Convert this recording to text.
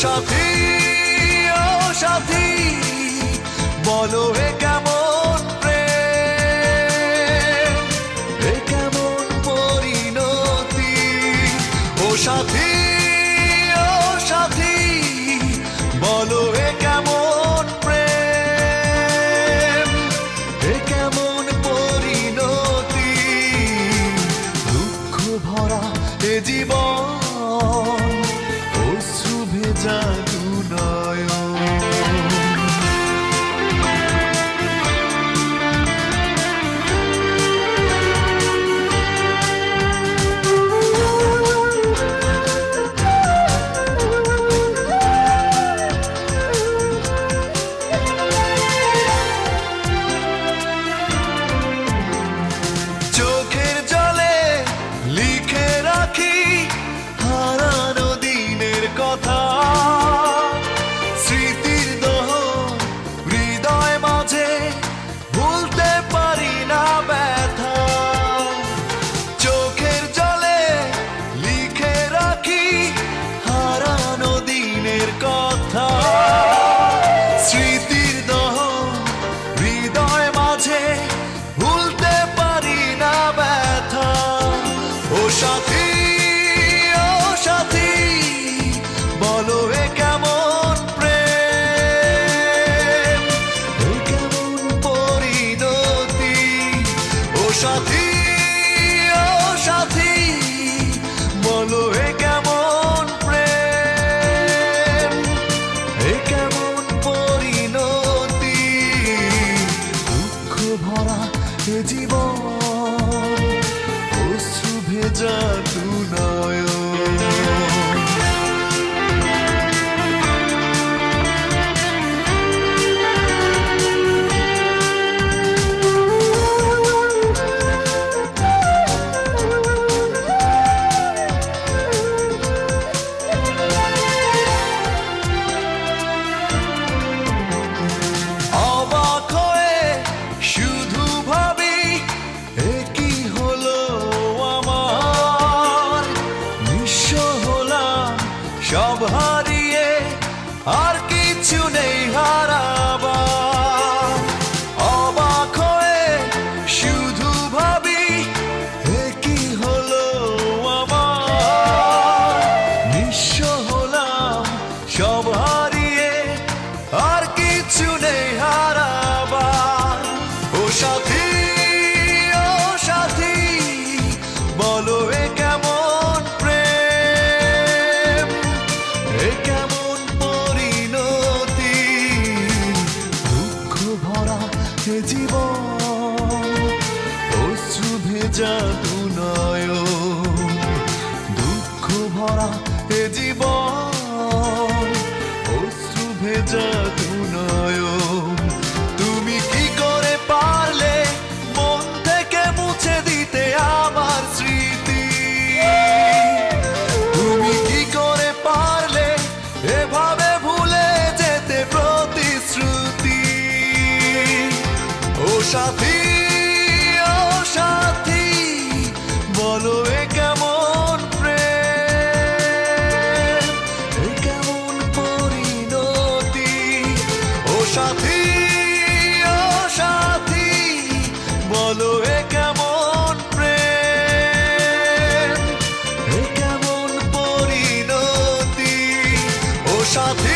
সাথী, ও সাথী, বলো এ কেমন প্রেম, এ কেমন পরিণতি। ও সাথী, ও সাথী, বলো এ কেমন প্রেম, এ কেমন পরিণতি। দুঃখ ভরা এ জীবন, অশ্রু ভেজা দু নয়ন। চোখের জলে লিখে রাখি হারানো দিনের কথা, স্মৃতির দোহন হৃদয় মাঝে ভুলতে পারি না ব্যথা। চোখের জলে লিখে রাখি হারানো দিনের কথা, স্মৃতির দোহন হৃদয় মাঝে ভুলতে পারি না ব্যথা। ও সাথী, ও সাথী, বলো এ কেমন প্রেম, এ কেমন পরিণতি। ও সাথী, ও সাথী, বলো এ কেমন প্রেম, এ কেমন পরিণতি। দুঃখ ভরা এ জীবন, অশ্রু ভেজা দু নয়ন। অবাক হয়ে শুধু ভাবি, এ কি হলো আমার। নিঃস্ব হলাম সব হারিয়ে, আর কিছু নেই হারাবার। অবাক হয়ে শুধু ভাবি, এ কি হলো আমার। নিঃস্ব হলাম সব হারিয়ে, আর কিছু নেই হারাবার। ও সাথী, ও সাথী, বলো এ কেমন প্রেম, এ কেমন পরিণতি। দুঃখ ভরা এ জীবন, অশ্রু ভেজা দু নয়ন। দুঃখ ভরা এ জীবন, অশ্রু ভেজা দু নয়ন। তুমি কি করে পারলে মন থেকে মুছে দিতে আমার স্মৃতি। তুমি কি করে পারলে এভাবে ভুলে যেতে প্রতিশ্রুতি। ও সাথী, ও সাথী, বলো এ কেমন প্রেম, এ কেমন পরিণতি। ও সাথী, ও সাথী, বলো এ কেমন প্রেম, এ কেমন পরিণতি। ও সাথী।